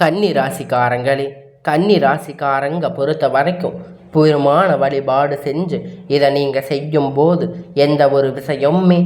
கன்னி ராசிக்காரங்களே, கன்னி ராசிக்காரங்க பொறுத்த வரைக்கும் பெருமான வழிபாடு செஞ்சு இதை நீங்கள் செய்யும்போது எந்த ஒரு விஷயமுமே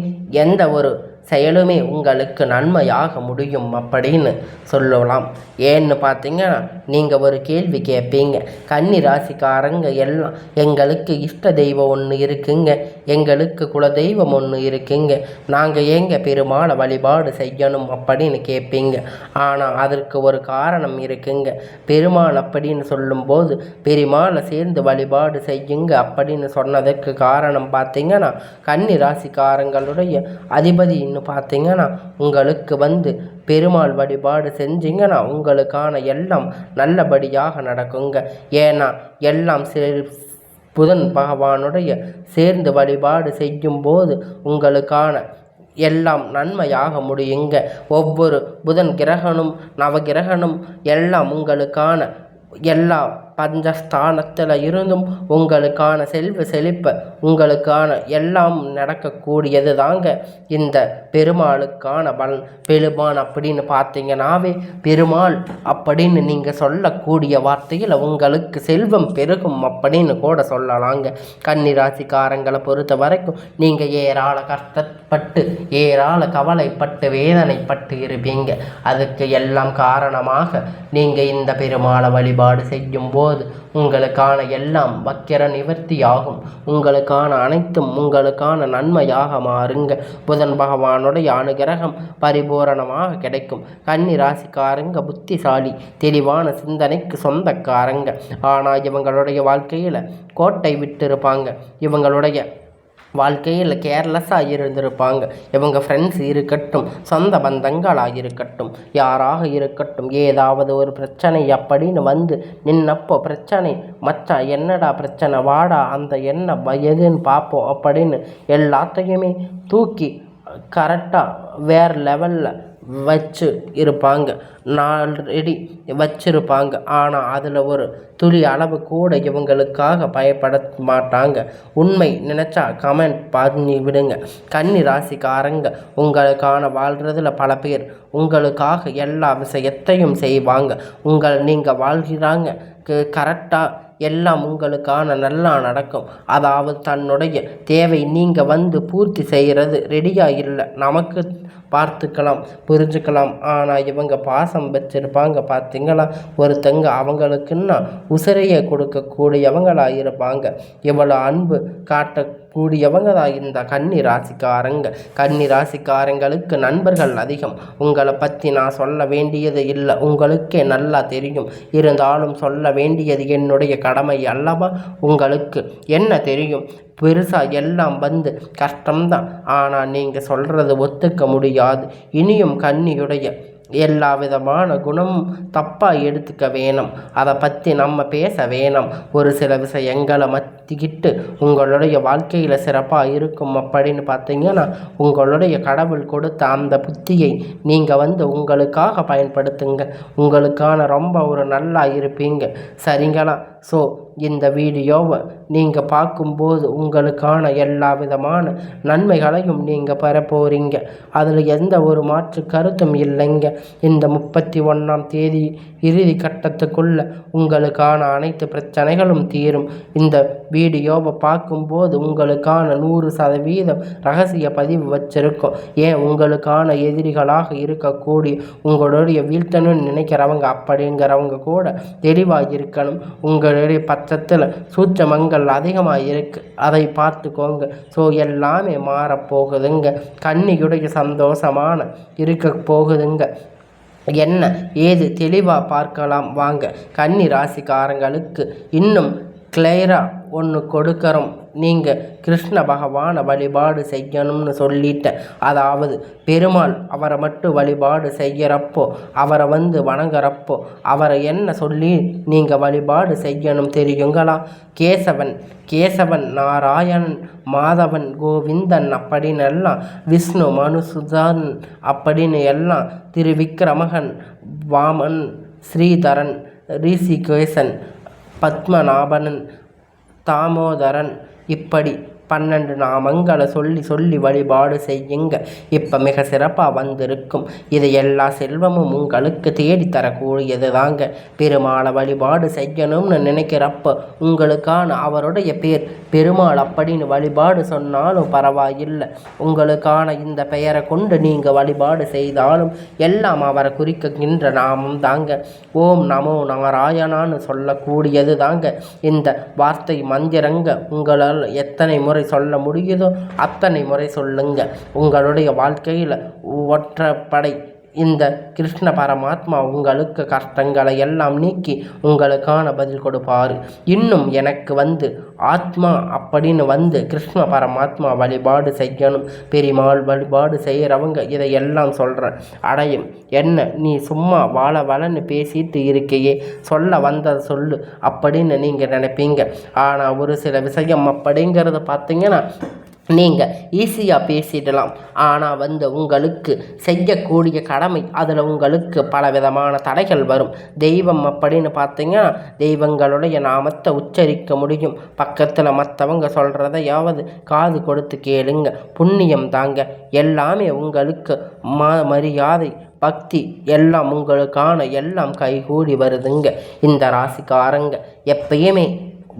எந்த ஒரு செயலுமே உங்களுக்கு நன்மையாக முடியும் அப்படின்னு சொல்லலாம். ஏன்னு பார்த்தீங்கன்னா, நீங்கள் ஒரு கேள்வி கேட்பீங்க, கன்னி ராசிக்காரங்க எல்லாம் எங்களுக்கு இஷ்ட தெய்வம் ஒன்று இருக்குங்க, எங்களுக்கு குலதெய்வம் ஒன்று இருக்குங்க, நாங்கள் ஏங்க பெருமாளை வழிபாடு செய்யணும் அப்படின்னு கேட்பீங்க. ஆனால் அதற்கு ஒரு காரணம் இருக்குங்க. பெருமாள் அப்படின்னு சொல்லும்போது பெருமாளை சேர்ந்து வழிபாடு செய்யுங்க அப்படின்னு சொன்னதற்கு காரணம் பார்த்தீங்கன்னா, கன்னி ராசிக்காரங்களுடைய அதிபதி பார்த்தீங்கன்னா உங்களுக்கு பெருமாள் வழிபாடு செஞ்சீங்கன்னா உங்களுக்கான எல்லாம் நல்லபடியாக நடக்குங்க. ஏன்னா எல்லாம் புதன் பகவானுடைய சேர்ந்து வழிபாடு செய்யும்போது உங்களுக்கான எல்லாம் நன்மையாக முடியுங்க. ஒவ்வொரு புதன் கிரகனும் நவகிரகனும் எல்லாம் உங்களுக்கான எல்லா பஞ்சஸ்தானத்தில் இருந்தும் உங்களுக்கான செல்வ செழிப்பை உங்களுக்கான எல்லாம் நடக்கக்கூடியது தாங்க இந்த பெருமாளுக்கான பலன். பெருமான் அப்படின்னு பார்த்தீங்கன்னாவே பெருமாள் அப்படின்னு நீங்கள் சொல்லக்கூடிய வார்த்தையில் உங்களுக்கு செல்வம் பெருகும் அப்படின்னு கூட சொல்லலாங்க. கன்னிராசிக்காரங்களை பொறுத்த வரைக்கும் நீங்கள் ஏராள கஷ்டப்பட்டு ஏராள கவலைப்பட்டு வேதனைப்பட்டு இருப்பீங்க. அதுக்கு எல்லாம் காரணமாக நீங்கள் இந்த பெருமாளை வழிபாடு செய்யும்போது உங்களுக்கான எல்லாம் வக்கிர நிவர்த்தி ஆகும். உங்களுக்கான அனைத்தும் உங்களுக்கான நன்மையாக மாறுங்க. புதன் பகவானுடைய அனுகிரகம் பரிபூரணமாக கிடைக்கும். கன்னி ராசிக்காரங்க புத்திசாலி, தெளிவான சிந்தனைக்கு சொந்தக்காரங்க. ஆனால் இவங்களுடைய வாழ்க்கையில் கோட்டை விட்டு இருப்பாங்க. இவங்களுடைய வாழ்க்கையில் கேர்லெஸ்ஸாக இருந்திருப்பாங்க. இவங்க ஃப்ரெண்ட்ஸ் இருக்கட்டும், சொந்த பந்தங்களாக இருக்கட்டும், யாராக இருக்கட்டும், ஏதாவது ஒரு பிரச்சனை அப்படின்னு நின்னப்போ பிரச்சனை மச்சான் என்னடா பிரச்சனை வாடா அந்த என்ன எதுன்னு பார்ப்போம் அப்படின்னு எல்லாத்தையுமே தூக்கி கரெக்டாக வேறு லெவலில் வச்சு இருப்பாங்க, நாலடி வச்சிருப்பாங்க. ஆனால் அதில் ஒரு துளி அளவு கூட இவங்களுக்காக பயப்பட மாட்டாங்க. உண்மை நினச்சா கமெண்ட் பண்ணி விடுங்க. கன்னி ராசிக்காரங்க உங்களுக்கான வாழ்கிறதுல பல பேர் உங்களுக்காக எல்லா விஷயத்தையும் செய்வாங்க. நீங்கள் வாழ்கிறாங்க கரெக்டாக எல்லாம் உங்களுக்கான நல்லா நடக்கும். அதாவது தன்னுடைய தேவை நீங்கள் பூர்த்தி செய்கிறது ரெடியாக இல்லை, நமக்கு பார்த்துக்கலாம் புரிஞ்சுக்கலாம். ஆனால் இவங்க பாசம் வச்சுருப்பாங்க பார்த்தீங்களா, ஒருத்தங்க அவங்களுக்குன்னா உசிரையை கொடுக்கக்கூடியவங்களாக இருப்பாங்க. இவ்வளோ அன்பு காட்டக்கூடியவங்களாக இந்த கன்னி ராசிக்காரங்க. கன்னி ராசிக்காரங்களுக்கு நண்பர்கள் அதிகம். உங்களை பற்றி நான் சொல்ல வேண்டியது இல்லை, உங்களுக்கே நல்லா தெரியும். இருந்தாலும் சொல்ல வேண்டியது என்னுடைய கடமை அல்லவா. உங்களுக்கு என்ன தெரியும், பெருசாக எல்லாம் கஷ்டம்தான். ஆனால் நீங்கள் சொல்கிறது ஒத்துக்க முடியாது. இனியும் கன்னியுடைய எல்லா விதமான குணமும் தப்பாக எடுத்துக்க வேணும். அதை பற்றி நம்ம பேச வேணும். ஒரு சில விஷயங்களை மத்திக்கிட்டு உங்களுடைய வாழ்க்கையில் சிறப்பாக இருக்கும் அப்படின்னு பார்த்தீங்கன்னா, உங்களுடைய கடவுள் கொடுத்த அந்த புத்தியை நீங்கள் உங்களுக்காக பயன்படுத்துங்க. உங்களுக்கான ரொம்ப ஒரு நல்லா இருப்பீங்க. சரிங்களா? ஸோ இந்த வீடியோவை நீங்கள் பார்க்கும்போது உங்களுக்கான எல்லா விதமான நன்மைகளையும் நீங்கள் பெற போகிறீங்க. அதில் எந்த ஒரு மாற்று கருத்தும் இல்லைங்க. இந்த 31ஆம் தேதி இறுதி கட்டத்துக்குள்ளே உங்களுக்கான அனைத்து பிரச்சனைகளும் தீரும். இந்த வீடியோவை பார்க்கும்போது உங்களுக்கான 100% ரகசிய பதிவு வச்சிருக்கோம். ஏன் உங்களுக்கான எதிரிகளாக இருக்கக்கூடிய உங்களுடைய வீழ்த்தணும்னு நினைக்கிறவங்க அப்படிங்கிறவங்க கூட தெளிவாக இருக்கணும். உங்களுடைய பட்சத்தில் சூட்சமங்கள் அதிகமாக இருக்குது, அதை பார்த்துக்கோங்க. ஸோ எல்லாமே மாறப்போகுதுங்க. கன்னியுடைய சந்தோஷமான இருக்க போகுதுங்க. என்ன ஏது தெளிவாக பார்க்கலாம் வாங்க. கன்னி ராசிக்காரங்களுக்கு இன்னும் கிளியராக ஒன்று கொடுக்குறோம். நீங்கள் கிருஷ்ண பகவானை வழிபாடு செய்யணும்னு சொல்லிட்டேன். அதாவது பெருமாள் அவரை மட்டும் வழிபாடு செய்கிறப்போ, அவரை வணங்குறப்போ அவரை என்ன சொல்லி நீங்கள் வழிபாடு செய்யணும் தெரியுங்களா? கேசவன் நாராயணன் மாதவன் கோவிந்தன் அப்படின்னு எல்லாம், விஷ்ணு மனுசுதன் அப்படின்னு எல்லாம், திருவிக்கிரமகன் வாமன் ஸ்ரீதரன் ரிஷிகேசன் பத்மநாபனன் தாமோதரன் இப்படி 12 நாமங்களை சொல்லி சொல்லி வழிபாடு செய்யுங்க. இப்போ மிக சிறப்பாக வந்திருக்கும். இது எல்லா செல்வமும் உங்களுக்கு தேடி தரக்கூடியது தாங்க. பெருமாளை வழிபாடு செய்யணும்னு நினைக்கிறப்ப உங்களுக்கான அவருடைய பேர் பெருமாள் அப்படின்னு வழிபாடு சொன்னாலும் பரவாயில்லை. உங்களுக்கான இந்த பெயரை கொண்டு நீங்கள் வழிபாடு செய்தாலும் எல்லாம் அவரை குறிக்கின்ற நாமம் தாங்க. ஓம் நமோ நாராயணான்னு சொல்லக்கூடியது தாங்க இந்த வார்த்தை மந்திரங்க. உங்களால் எத்தனை முறை சொல்ல முடியுதோ அத்தனை முறை சொல்லுங்க. உங்களுடைய வாழ்க்கையில் ஒற்றைப்படை இந்த கிருஷ்ண பரமாத்மா உங்களுக்கு கஷ்டங்களை எல்லாம் நீக்கி உங்களுக்கான பதில் கொடுப்பார். இன்னும் எனக்கு ஆத்மா அப்படின்னு கிருஷ்ண பரமாத்மா வழிபாடு செய்யணும், பெருமாள் வழிபாடு செய்கிறவங்க இதையெல்லாம் சொல்கிறேன் அடையும். என்ன நீ சும்மா வளன்னு பேசிட்டு இருக்கையே, சொல்ல வந்ததை சொல்லு அப்படின்னு நீங்கள் நினைப்பீங்க. ஆனால் ஒரு சில விஷயம் அப்படிங்கிறத பார்த்தீங்கன்னா நீங்கள் ஈஸியாக பேசிடலாம். ஆனால் உங்களுக்கு செய்யக்கூடிய கடமை அதில் உங்களுக்கு பலவிதமான தடைகள் வரும். தெய்வம் அப்படின்னு பார்த்தீங்கன்னா தெய்வங்களுடைய நாமத்தை உச்சரிக்க முடியும். பக்கத்தில் மற்றவங்க சொல்கிறதையாவது காது கொடுத்து கேளுங்க. புண்ணியம் தாங்க. எல்லாமே உங்களுக்கு மரியாதை பக்தி எல்லாம் உங்களுக்கான எல்லாம் கைகூடி வருதுங்க. இந்த ராசிக்காரங்க எப்பயுமே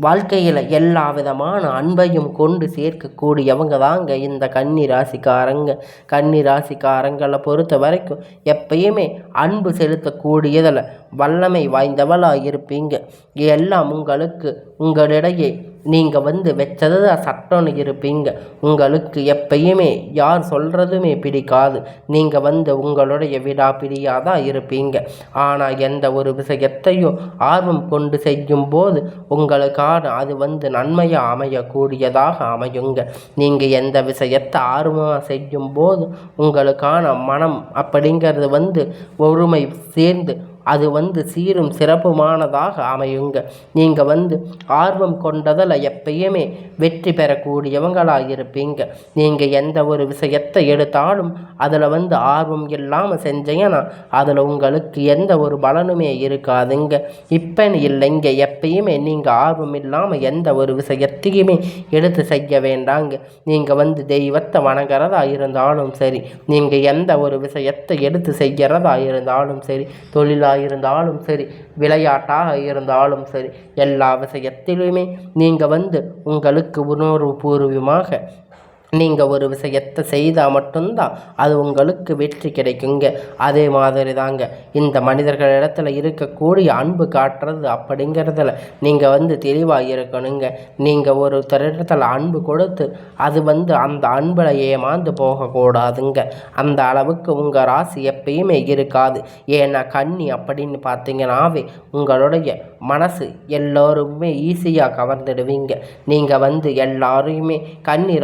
வாழ்க்கையில் எல்லா விதமான அன்பையும் கொண்டு சேர்க்கக்கூடியவங்க தாங்க இந்த கன்னி ராசிக்காரங்க. கன்னி ராசிக்காரங்களை பொறுத்த வரைக்கும் எப்பயுமே அன்பு செலுத்தக்கூடியதில் வல்லமை வாய்ந்தவளாக இருப்பீங்க. எல்லாம் உங்களுக்கு உங்களிடையே நீங்கள் வச்சது சட்டம்னு இருப்பீங்க. உங்களுக்கு எப்பயுமே யார் சொல்கிறதுமே பிடிக்காது. நீங்கள் உங்களுடைய விடாப்பிடியாக தான் இருப்பீங்க. ஆனால் எந்த ஒரு விஷயத்தையும் ஆர்வம் கொண்டு செய்யும் போது உங்களுக்கான அது நன்மையாக அமையக்கூடியதாக அமையுங்க. நீங்கள் எந்த விஷயத்தை ஆர்வமாக செய்யும் போது உங்களுக்கான மனம் அப்படிங்கிறது ஒருமை சேர்ந்து அது சீரும் சிறப்புமானதாக அமையுங்க. நீங்கள் ஆர்வம் கொண்டதில் எப்பயுமே வெற்றி பெறக்கூடியவங்களாக இருப்பீங்க. நீங்கள் எந்த ஒரு விஷயத்தை எடுத்தாலும் அதில் ஆர்வம் இல்லாமல் செஞ்சீங்கன்னா அதில் உங்களுக்கு எந்த ஒரு பலனுமே இருக்காதுங்க. இப்பன்னு இல்லைங்க, எப்பயுமே நீங்கள் ஆர்வம் இல்லாமல் எந்த ஒரு விஷயத்தையுமே எடுத்து செய்ய வேண்டாங்க. நீங்கள் தெய்வத்தை வணங்குறதா இருந்தாலும் சரி, நீங்கள் எந்த ஒரு விஷயத்தை எடுத்து செய்கிறதா இருந்தாலும் சரி, தொழிலாக இருந்தாலும் சரி, விளையாட்டாக இருந்தாலும் சரி, எல்லா விஷயத்திலுமே நீங்கள் உங்களுக்கு உணர்வுபூர்வமாக நீங்கள் ஒரு விஷயத்தை செய்தால் மட்டும்தான் அது உங்களுக்கு வெற்றி கிடைக்குங்க. அதே மாதிரி தாங்க இந்த மனிதர்களிடத்தில் இருக்கக்கூடிய அன்பு காட்டுறது அப்படிங்கிறதுல நீங்கள் தெளிவாக இருக்கணுங்க. நீங்கள் ஒரு இடத்துல அன்பு கொடுத்து அது அந்த அன்பில் ஏமாந்து போகக்கூடாதுங்க. அந்த அளவுக்கு உங்கள் ராசி எப்பயுமே இருக்காது. ஏன்னா கன்னி அப்படின்னு பார்த்தீங்கன்னாவே உங்களுடைய மனசு எல்லோருமே ஈஸியாக கவர்ந்துடுவீங்க. நீங்கள் எல்லாரையுமே கன்னி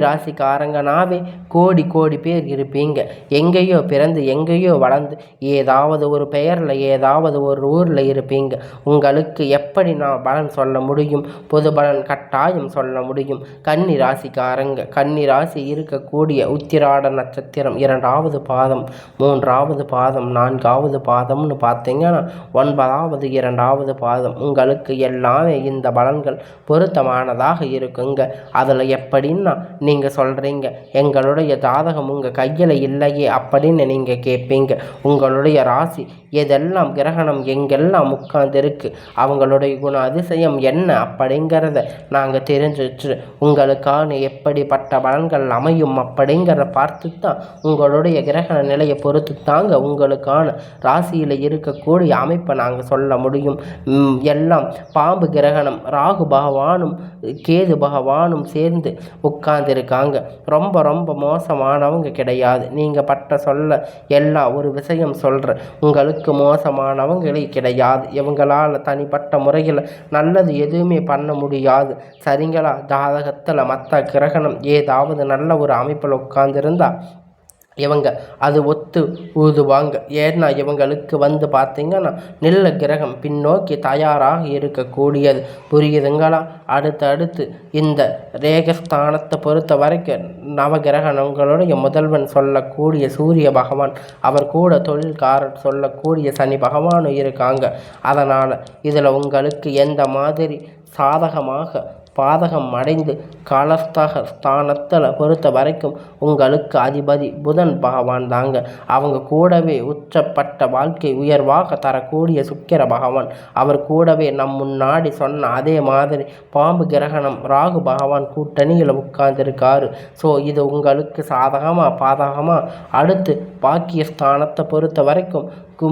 ராசிக்காரங்கனாவே கோடி கோடி பேர் இருப்பீங்க. எங்கேயோ பிறந்து எங்கேயோ வளர்ந்து ஏதாவது ஒரு பெயரில் ஏதாவது ஒரு ஊரில் இருப்பீங்க. உங்களுக்கு எப்படி நான் பலன் சொல்ல முடியும்? பொது பலன் கட்டாயம் சொல்ல முடியும். கன்னி ராசி இருக்கக்கூடிய உத்திராட நட்சத்திரம் 2வது பாதம், 3வது பாதம், 4வது பாதம்னு பார்த்தீங்கன்னா 9வது 2வது பாதம் உங்களுக்கு எல்லாமே இந்த பலன்கள் பொருத்தமானதாக இருக்குங்க. அதில் எப்படின்னா நீங்கள் சொல்கிறீங்க எங்களுடைய ஜாதகம் உங்கள் கையில் இல்லையே அப்படின்னு நீங்கள் கேட்பீங்க. உங்களுடைய ராசி எதெல்லாம் கிரகணம் எங்கெல்லாம் உட்கார்ந்துருக்கு, அவங்களுடைய குண அதிசயம் என்ன அப்படிங்கிறத நாங்கள் தெரிஞ்சு வச்சு உங்களுக்கான எப்படிப்பட்ட பலன்கள் அமையும் அப்படிங்கிறத பார்த்து தான் உங்களுடைய கிரகண நிலையை பொறுத்து தாங்க உங்களுக்கான ராசியில் இருக்கக்கூடிய அமைப்பை நாங்கள் சொல்ல முடியும். எல்லாம் பாம்பு கிரகணம், ராகு பகவானும் கேது பகவானும் சேர்ந்து உட்கார்ந்துருக்காங்க. ரொம்ப ரொம்ப மோசமானவங்க கிடையாது. நீங்கள் பட்ட சொல்ல எல்லாம் ஒரு விஷயம் சொல்கிற உங்களுக்கு மோசமானவங்களே கிடையாது. இவங்களால் தனிப்பட்ட முறையில் நல்லது எதுவுமே பண்ண முடியாது. சரிங்களா? ஜாதகத்தில் மற்ற கிரகணம் ஏதாவது நல்ல ஒரு அமைப்பில் உட்கார்ந்துருந்தா இவங்க அது ஒத்து ஊதுவாங்க. ஏன்னா இவங்களுக்கு பார்த்தீங்கன்னா நல்ல கிரகம் பின்னோக்கி தயாராக இருக்கக்கூடியது. புரியுதுங்களா? அடுத்து இந்த ரேகஸ்தானத்தை பொறுத்த வரைக்கும் நவகிரகணங்களுடைய முதல்வன் சொல்லக்கூடிய சூரிய பகவான், அவர் கூட தொழில்காரர் சொல்லக்கூடிய சனி பகவானும் இருக்காங்க. அதனால் இதில் உங்களுக்கு எந்த மாதிரி சாதகமாக பாதகம் அடைந்து காலஸ்தக ஸ்தானத்தில் பொறுத்த வரைக்கும் உங்களுக்கு அதிபதி புதன் பகவான் தாங்க. அவங்க கூடவே உச்சப்பட்ட வாழ்க்கை உயர்வாக தரக்கூடிய சுக்கிர பகவான், அவர் கூடவே நம் முன்னாடி சொன்ன அதே மாதிரி பாம்பு கிரகணம் ராகு பகவான் கூட்டணியில் உட்கார்ந்துருக்காரு. ஸோ இது உங்களுக்கு சாதகமாக பாதகமாக அடுத்து பாக்கியஸ்தானத்தை பொறுத்த வரைக்கும்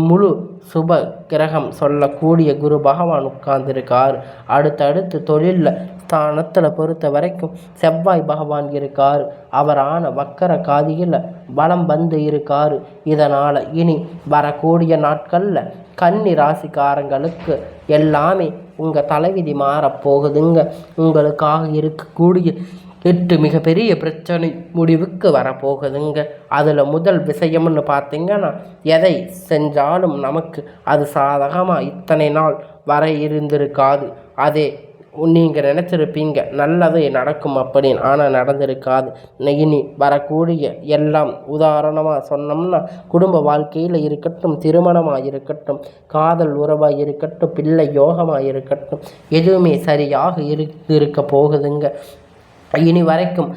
முழு சுப கிரகம் சொல்லக்கூடிய குரு பகவான் உட்கார்ந்துருக்கார். அடுத்தடுத்து தொழிலில் ஸ்தானத்தில் பொறுத்த வரைக்கும் செவ்வாய் பகவான் இருக்கார். அவரான வக்கர காதியில் பலம் வந்து இருக்கார். இதனால் இனி வரக்கூடிய நாட்களில் கன்னி ராசிக்காரங்களுக்கு எல்லாமே உங்கள் தலைவிதி மாறப்போகுதுங்க. உங்களுக்காக இருக்கக்கூடிய 8 மிகப்பெரிய பிரச்சனை முடிவுக்கு வரப்போகுதுங்க. அதில் முதல் விஷயம்னு பார்த்திங்கன்னா, எதை செஞ்சாலும் நமக்கு அது சாதகமாக இத்தனை நாள் வர இருந்திருக்காது. அதே நீங்கள் நினச்சிருப்பீங்க நல்லது நடக்கும் அப்படின்னு, ஆனால் நடந்திருக்காது. இனி வரக்கூடிய எல்லாம் உதாரணமாக சொன்னோம்னா, குடும்ப வாழ்க்கையில் இருக்கட்டும், திருமணமாக இருக்கட்டும், காதல் உறவாக இருக்கட்டும், பிள்ளை யோகமாக இருக்கட்டும், எதுவுமே சரியாக இருக்க போகுதுங்க. இனி வரைக்கும்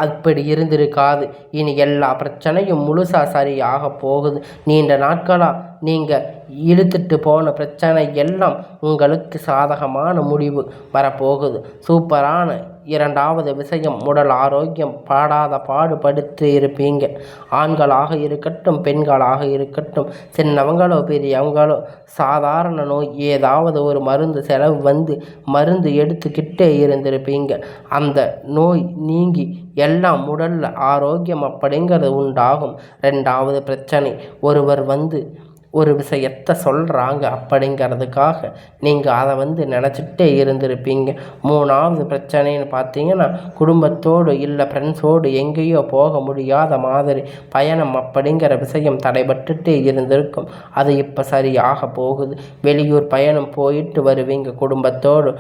அப்படி இருந்திருக்காது. இனி எல்லா பிரச்சனையும் முழுசாக சரியாக போகுது. நீண்ட நாட்களாக நீங்கள் இழுத்துட்டு போன பிரச்சனை எல்லாம் உங்களுக்கு சாதகமான முடிவு வரப்போகுது. சூப்பரான 2வது விஷயம், உடல் ஆரோக்கியம் பாடாத பாடுபடுத்தி இருப்பீங்க. ஆண்களாக இருக்கட்டும், பெண்களாக இருக்கட்டும், சின்னவங்களோ பெரியவங்களோ, சாதாரண நோய் ஏதாவது ஒரு மருந்து செலவு வந்து மருந்து எடுத்துக்கிட்டே இருந்திருப்பீங்க. அந்த நோய் நீங்கி எல்லாம் உடலில் ஆரோக்கியம் அப்படிங்கிறது உண்டாகும். 2வது பிரச்சனை, ஒருவர் வந்து ஒரு விஷயத்தை சொல்கிறாங்க அப்படிங்கிறதுக்காக நீங்கள் அதை நினச்சிட்டே இருந்திருப்பீங்க. 3வது பிரச்சனைன்னு பார்த்தீங்கன்னா, குடும்பத்தோடு இல்லை ஃப்ரெண்ட்ஸோடு எங்கேயோ போக முடியாத மாதிரி பயணம் அப்படிங்கிற விஷயம் தடைபட்டுட்டே இருந்திருக்கும். அது இப்போ சரியாக போகுது. வெளியூர் பயணம் போயிட்டு வருவீங்க. குடும்பத்தோடு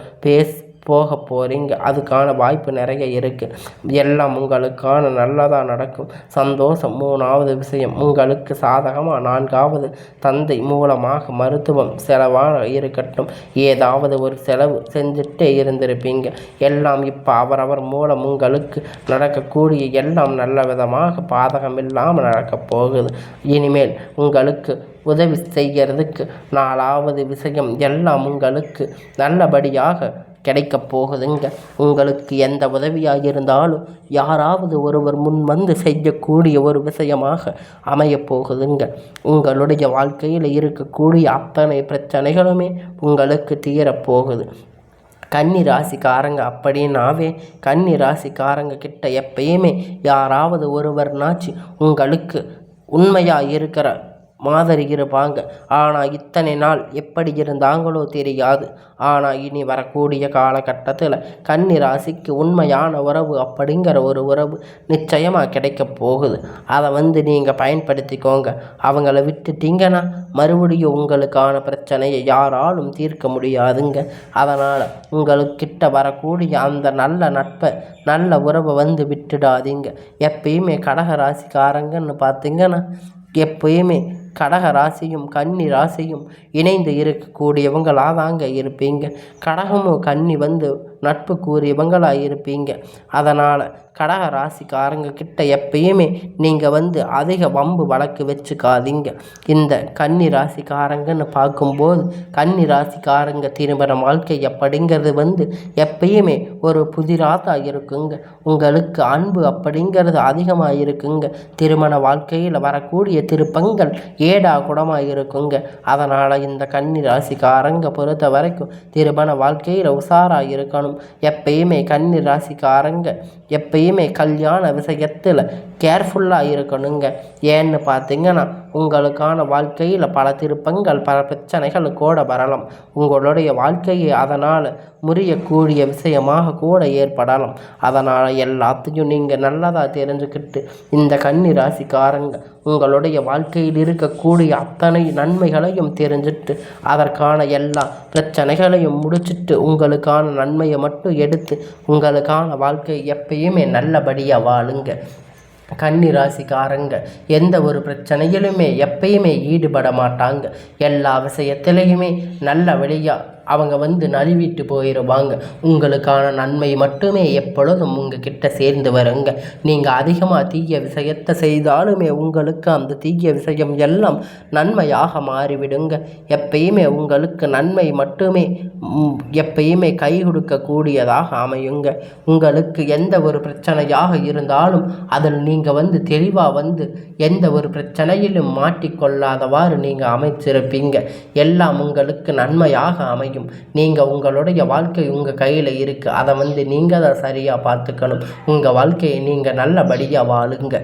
போக போகிறீங்க. அதுக்கான வாய்ப்பு நிறைய இருக்குது. எல்லாம் உங்களுக்கான நல்லதாக நடக்கும். சந்தோஷம். 3வது விஷயம், உங்களுக்கு சாதகமாக 4வது தந்தை மூலமாக மருத்துவம் செலவாக இருக்கட்டும், ஏதாவது ஒரு செலவு செஞ்சுட்டே இருந்திருப்பீங்க. எல்லாம் இப்போ அவரவர் மூலம் உங்களுக்கு நடக்கக்கூடிய எல்லாம் நல்ல விதமாக பாதகம் இல்லாமல் நடக்கப் போகுது. இனிமேல் உங்களுக்கு உதவி செய்கிறதுக்கு 4வது விஷயம் எல்லாம் உங்களுக்கு நல்லபடியாக கிடைக்கப் போகுதுங்க. உங்களுக்கு எந்த உதவியாக இருந்தாலும் யாராவது ஒருவர் முன் வந்து செய்யக்கூடிய ஒரு விஷயமாக அமையப்போகுதுங்க. உங்களுடைய வாழ்க்கையில் இருக்கக்கூடிய அத்தனை பிரச்சனைகளுமே உங்களுக்கு தீரப்போகுது. கன்னி ராசிக்காரங்க அப்படின்னாவே கன்னி ராசிக்காரங்க கிட்ட எப்பயுமே யாராவது ஒருவர்னாச்சு உங்களுக்கு உண்மையாக இருக்கிற மாதிரி இருப்பாங்க. ஆனால் இத்தனை நாள் எப்படி இருந்தாங்களோ தெரியாது. ஆனால் இனி வரக்கூடிய காலகட்டத்தில் கன்னி ராசிக்கு உண்மையான உறவு அப்படிங்கிற ஒரு உறவு நிச்சயமாக கிடைக்க போகுது. அதை நீங்கள் பயன்படுத்திக்கோங்க. அவங்கள விட்டுட்டீங்கன்னா மறுபடியும் உங்களுக்கான பிரச்சனையை யாராலும் தீர்க்க முடியாதுங்க. அதனால் உங்களுக்கிட்ட வரக்கூடிய அந்த நல்ல நட்பை நல்ல உறவை விட்டுடாதீங்க. எப்பயுமே கடக ராசிக்காரங்கன்னு பார்த்தீங்கன்னா, எப்பயுமே கடக ராசியும் கன்னி ராசியும் இணைந்து இருக்கக்கூடியவங்களாக தாங்க இருப்பீங்க. கடகமும் கன்னி நட்பு கூறியவங்களாக இருப்பீங்க. அதனால் கடக ராசிக்காரங்க கிட்ட எப்பயுமே நீங்கள் அதிக வம்பு வழக்கு வச்சுக்காதீங்க. இந்த கன்னி ராசிக்காரங்கன்னு பார்க்கும்போது கன்னி ராசிக்காரங்க திருமண வாழ்க்கை அப்படிங்கிறது எப்பயுமே ஒரு புதிராக தான் இருக்குங்க. உங்களுக்கு அன்பு அப்படிங்கிறது அதிகமாக இருக்குங்க. திருமண வாழ்க்கையில் வரக்கூடிய திருப்பங்கள் ஏடா குடமாக இருக்குங்க. அதனால் இந்த கன்னி ராசிக்காரங்க பொறுத்த வரைக்கும் திருமண வாழ்க்கையில் உஷாராக இருக்கணும். எப்பயுமே கன்னி ராசிக்காரங்க எப்பயுமே கல்யாண விஷயத்தில் கேர்ஃபுல்லாக இருக்கணுங்க. ஏன்னு பார்த்தீங்கன்னா, உங்களுக்கான வாழ்க்கையில் பல திருப்பங்கள் பல பிரச்சனைகள் கூட வரலாம். உங்களுடைய வாழ்க்கையை அதனால் முறியக்கூடிய விஷயமாக கூட ஏற்படலாம். அதனால் எல்லாத்தையும் நீங்கள் நல்லதாக தெரிஞ்சுக்கிட்டு இந்த கன்னி ராசிக்காரங்க உங்களுடைய வாழ்க்கையில் இருக்கக்கூடிய அத்தனை நன்மைகளையும் தெரிஞ்சுட்டு அதற்கான எல்லா பிரச்சனைகளையும் முடிச்சுட்டு உங்களுக்கான நன்மையை மட்டும் எடுத்து உங்களுக்கான வாழ்க்கை எப்பயுமே நல்லபடியாக வாழுங்க. கன்னி ராசிக்காரங்க எந்த ஒரு பிரச்சனையிலுமே எப்பயுமே ஈடுபட மாட்டாங்க. எல்லா விஷயத்திலையுமே நல்ல வழியாக அவங்க வந்து நழுவிட்டு போயிடுவாங்க. உங்களுக்கான நன்மை மட்டுமே எப்பொழுதும் உங்ககிட்ட சேர்ந்து வருங்க. நீங்கள் அதிகமாக தீய விஷயத்தை செய்தாலுமே உங்களுக்கு அந்த தீய விஷயம் எல்லாம் நன்மையாக மாறிவிடுங்க. எப்பயுமே உங்களுக்கு நன்மை மட்டுமே எப்பயுமே கை கொடுக்கக்கூடியதாக அமையுங்க. உங்களுக்கு எந்த ஒரு பிரச்சனையாக இருந்தாலும் அதில் நீங்கள் வந்து தெளிவாக வந்து எந்த ஒரு பிரச்சனையிலும் மாட்டிக்கொள்ளாதவாறு நீங்கள் அமைச்சிருப்பீங்க. எல்லாம் உங்களுக்கு நன்மையாக அமையும். நீங்கள் உங்களுடைய வாழ்க்கை உங்கள் கையில் இருக்குது. அதை வந்து நீங்கள் தான் சரியாக பார்த்துக்கணும். உங்கள் வாழ்க்கையை நீங்கள் நல்லபடியாக வாழுங்க.